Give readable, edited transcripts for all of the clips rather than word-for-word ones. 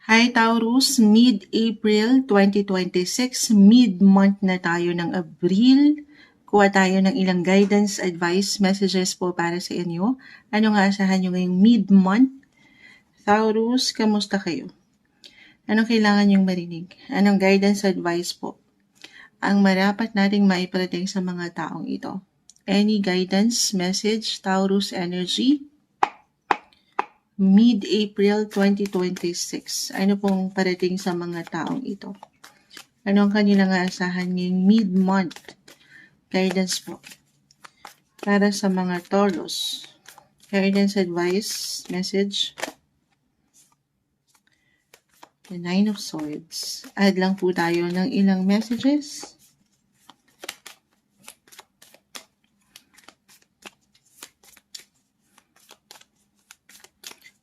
Hi Taurus, mid-April 2026, mid-month na tayo ng Abril. Kuha tayo ng ilang guidance, advice, messages po para sa inyo. Ano nga asahan nyo ngayong mid-month? Taurus, kamusta kayo? Anong kailangan nyong marinig? Anong guidance, advice po ang marapat nating maiparating sa mga taong ito? Any guidance, message, Taurus energy? Mid-April 2026. Ano pong parating sa mga taong ito? Ano ang kanilang aasahan ngayong mid-month? Guidance po. Para sa mga Taurus. Guidance, advice, message. The Nine of Swords. Add lang po tayo ng ilang messages.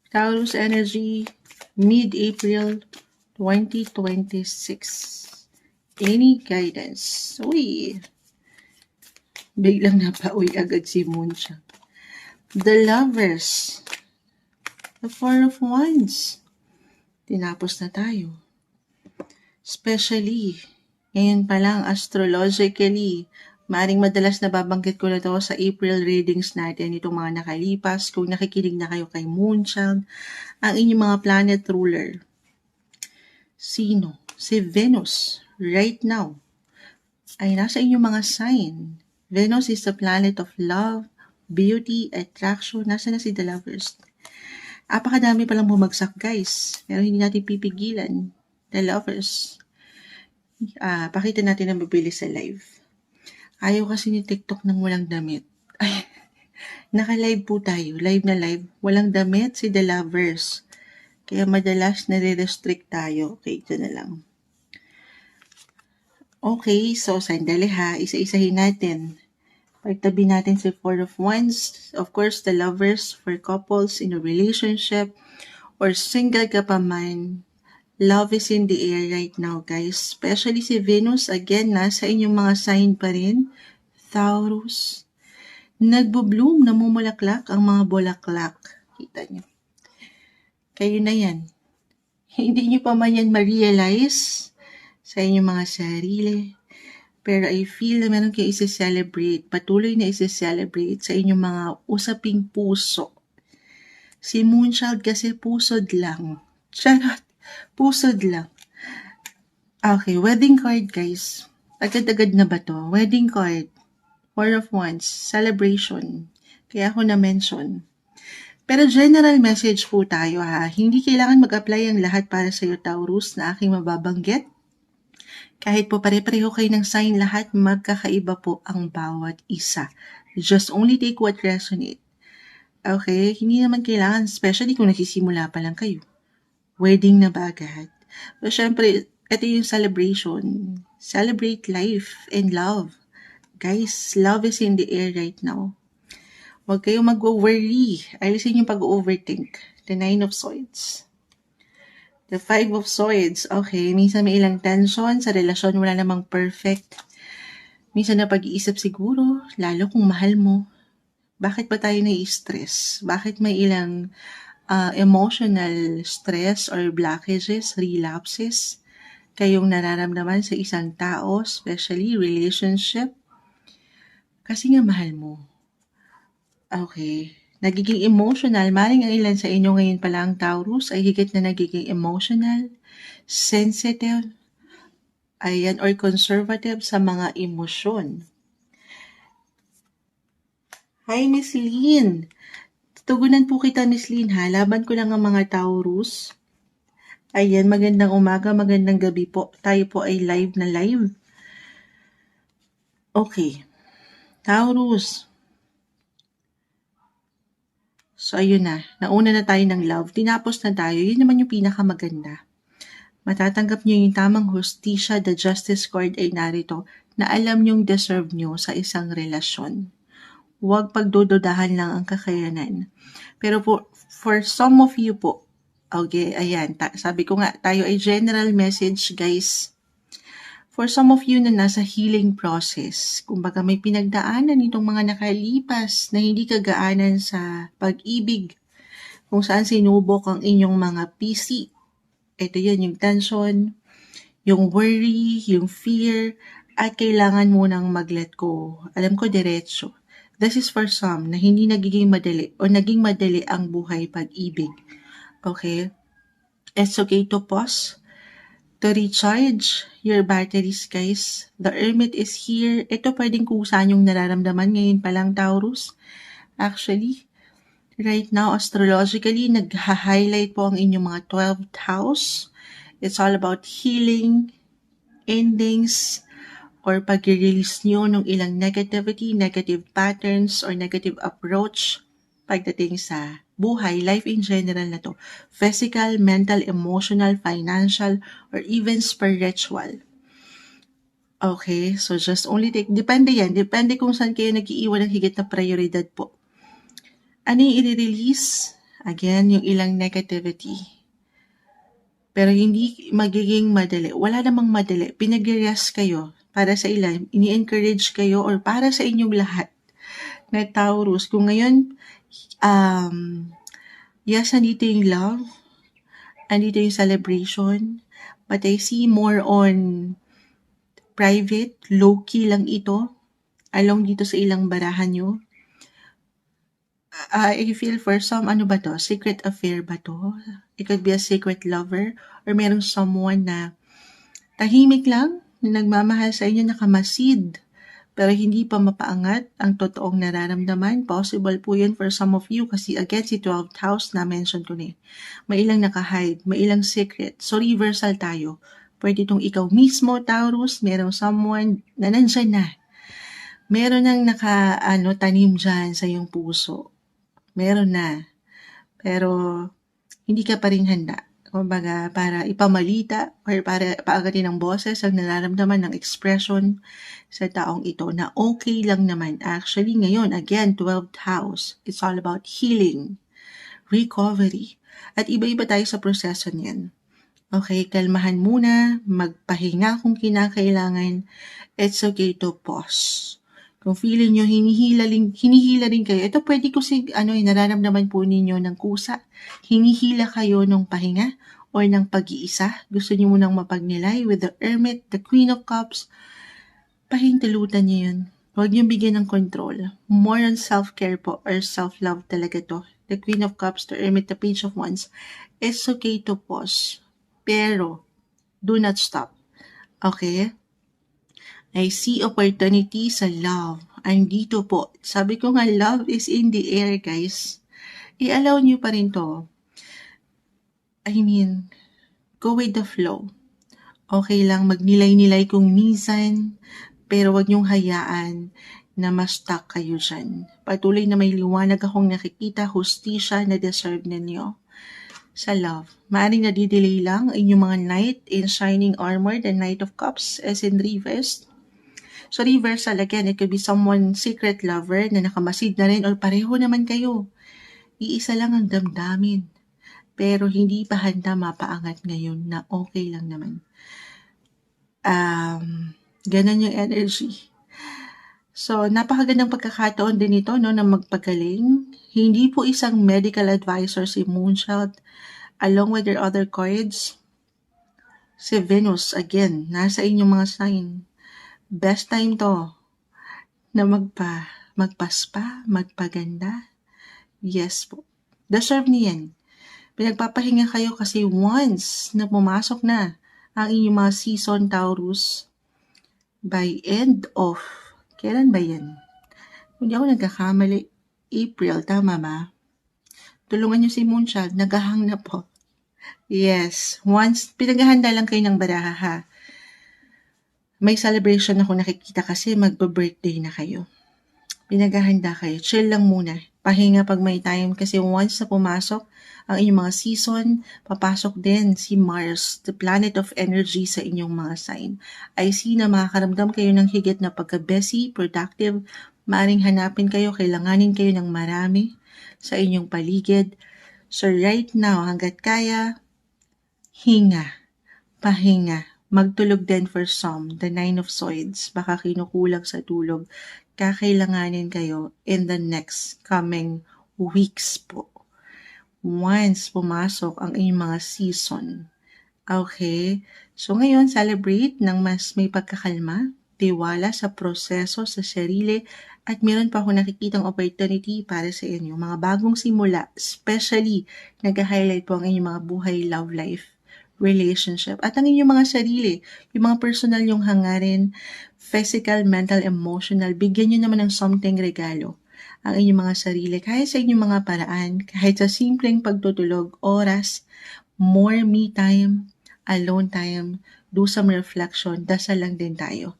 Taurus energy, mid-April 2026. Any guidance? Uy! Biglang napauwi agad si Moonshot. The Lovers. The Four of Wands. Tinapos na tayo. Especially, ngayon pa lang, astrologically, maaaring madalas nababanggit ko na to sa April readings natin, itong mga nakalipas. Kung nakikinig na kayo kay Moonchild, ang inyong mga planet ruler. Sino? Si Venus, right now, ay nasa inyong mga sign. Venus is the planet of love, beauty, attraction. Nasa na si The Lovers? Apakadami palang bumagsak, guys. Pero hindi natin pipigilan. The Lovers. Pakita natin ang mabilis sa live. Ayaw kasi ni TikTok ng walang damit. Ay, naka-live po tayo. Live na live. Walang damit si The Lovers. Kaya madalas nare-restrict tayo. Okay, ito na lang. Okay, so sandali ha. Isa-isahin natin. Pagtabi natin si Four of Wands. Of course, The Lovers for couples in a relationship or single ka pa man. Love is in the air right now, guys. Especially si Venus, again, nasa inyong mga sign pa rin. Taurus. Nagbo-bloom, namumulaklak ang mga bulaklak. Kita niyo. Kayo na yan. Hindi niyo pa man yan ma-realize sa inyong mga sarili. Pero I feel na meron kayo isi-celebrate. Patuloy na isi-celebrate sa inyong mga usaping puso. Si Moonchild kasi pusod lang. Charot. Pusod lang. Okay, wedding card, guys. Agad-agad na ba to? Wedding card. Four of Wands. Celebration. Kaya ako na-mention. Pero general message po tayo ha. Hindi kailangan mag-apply ang lahat para sa'yo, Taurus, na aking mababanggit. Kahit po pare-pareho kayo ng sign lahat, magkakaiba po ang bawat isa. Just only take what resonate. Okay? Hindi naman kailangan, especially kung nagsisimula pa lang kayo. Wedding na ba agad? Pero syempre, ito yung celebration. Celebrate life and love. Guys, love is in the air right now. Huwag kayong mag-worry. Alisin yung pag-overthink. The Nine of Swords. The Five of Swords. Okay, minsan may ilang tension sa relasyon, wala namang perfect. Minsan na pag-iisip siguro, lalo kung mahal mo. Bakit ba tayo nai-stress? Bakit may ilang emotional stress or blockages, relapses kayong nararamdaman sa isang tao, especially relationship? Kasi nga mahal mo. Okay. Nagiging emotional. Maring ang ilan sa inyo ngayon pala ang Taurus ay higit na nagiging emotional, sensitive, ayan, or conservative sa mga emosyon. Hi, Miss Lynn. Tugunan po kita, Miss Lynn, ha? Laban ko lang ang mga Taurus. Ayan, magandang umaga, magandang gabi po. Tayo po ay live na live. Okay. Taurus. So, ayun na. Nauna na tayo ng love. Tinapos na tayo. Yun naman yung pinakamaganda. Matatanggap nyo yung tamang hustisya, the justice card ay narito na alam nyong deserve nyo sa isang relasyon. Huwag pagdududahan lang ang kakayanan. Pero for some of you po, okay, ayan, sabi ko nga, tayo ay general message, guys. For some of you na nasa healing process, kumbaga may pinagdaanan itong mga nakalipas na hindi kagaanan sa pag-ibig, kung saan sinubok ang inyong mga PC. Ito yun, yung tension, yung worry, yung fear, at kailangan mo nang mag-let go. Alam ko, diretso. This is for some na hindi nagiging madali o naging madali ang buhay pag-ibig. Okay? It's okay to pause, to recharge your batteries, guys. The Hermit is here. Ito pwedeng kusa yung nararamdaman ngayon pa lang, Taurus. Actually, right now, astrologically, nag-highlight po ang inyong mga 12th house. It's all about healing, endings, or pag-release nyo ng ilang negativity, negative patterns, or negative approach pagdating sa buhay, life in general na to. Physical, mental, emotional, financial, or even spiritual. Okay, so just only take, depende yan. Depende kung saan kayo nag-iiwan ng higit na prioridad po. Ano yung i-release? Again, yung ilang negativity. Pero hindi magiging madali. Wala namang madali. Pinag-rest kayo para sa ilan. Ini-encourage kayo or para sa inyong lahat na Taurus. Kung ngayon, yes, andito yung love. Andito yung celebration. But I see more on private, low-key lang ito. Along dito sa ilang barahan nyo. I feel for some, ano ba to? Secret affair ba to? It could be a secret lover or merong someone na tahimik lang na nagmamahal sa inyo, nakamasid pero hindi pa mapaangat ang totoong nararamdaman. Possible po yun for some of you kasi again si 12th house na mention ko na. May ilang nakahide, may ilang secret. So reversal tayo. Pwede itong ikaw mismo, Taurus, merong someone na nandyan na. Meron nang tanim dyan sa iyong puso. Meron na. Pero hindi ka pa rin handa. Kumbaga, para ipamalita or para paagatin ng boses ang nararamdaman ng expression sa taong ito na okay lang naman. Actually, ngayon, again, 12th house, it's all about healing, recovery. At iba-iba tayo sa proseso niyan. Okay, kalmahan muna, magpahinga kung kinakailangan. It's okay to pause. Kung feeling nyo hinihila rin kayo, ito pwede ko nararamdaman po ninyo ng kusa. Hinihila kayo ng pahinga or ng pag-iisa. Gusto nyo munang mapagnilay with the Hermit, the Queen of Cups. Pahintulutan nyo yun. Huwag nyo bigyan ng control. More on self-care po or self-love talaga to. The Queen of Cups, the Hermit, the Page of Wands. It's okay to pause. Pero, do not stop. Okay? I see opportunity sa love. Andito po. Sabi ko nga, love is in the air, guys. I-allow nyo pa rin to. Go with the flow. Okay lang magnilay-nilay kung minsan, pero wag nyong hayaan na ma-stuck kayo dyan. Patuloy na may liwanag akong nakikita, hustisya na deserve ninyo sa love. Maaring nadidelay lang inyong mga knight in shining armor, the Knight of Cups, as in reverse. So reversal, again, it could be someone secret lover na nakamasid na rin or pareho naman kayo. Iisa lang ang damdamin. Pero hindi pa handa mapaangat ngayon na okay lang naman. Ganun yung energy. So, napakagandang pagkakataon din ito na magpagaling. Hindi po isang medical advisor si Moonchild. Along with your other cards, si Venus, again, nasa inyong mga sign. Best time to na magpaspa, magpaganda. Yes po. Deserve niyan. Pinagpapahinga kayo kasi once na pumasok na ang inyong mga season, Taurus, by end of, kailan ba yan? Kung di ako nagkakamali, April, tama ba? Tulungan niyo si Moonchild, naghahang na po. Yes, once, pinaghahanda lang kayo ng baraha ha. May celebration ako nakikita kasi magbe-birthday na kayo. Pinaghahanda kayo. Chill lang muna. Pahinga pag may time kasi once na pumasok ang inyong mga season, papasok din si Mars, the planet of energy sa inyong mga sign. I see na makakaramdam kayo ng higit na pagka-busy, productive, maaring hanapin kayo, kailanganin kayo ng marami sa inyong paligid. So right now, hanggat kaya, hinga, pahinga. Magtulog din for some, the 9 of Swords, baka kinukulang sa tulog. Kakailanganin kayo in the next coming weeks po. Once pumasok ang inyong mga season, Okay. So ngayon, celebrate ng mas may pagkakalma, tiwala sa proseso, sa sarili, at meron pa akong nakikitang opportunity para sa inyo. Mga bagong simula, especially nag-highlight po ang inyong mga buhay, love life, relationship, at ang inyong mga sarili, yung mga personal yung hangarin, physical, mental, emotional, bigyan nyo naman ng something regalo ang inyong mga sarili, kahit sa inyong mga paraan, kahit sa simpleng pagtutulog, oras, more me time, alone time, do some reflection, dasal lang din tayo.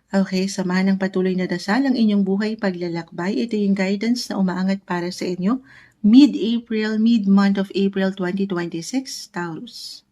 Okay, samahan ng patuloy na dasal ang inyong buhay paglalakbay. Ito yung guidance na umaangat para sa inyo. Mid-April, mid-month of April 2026, Taurus.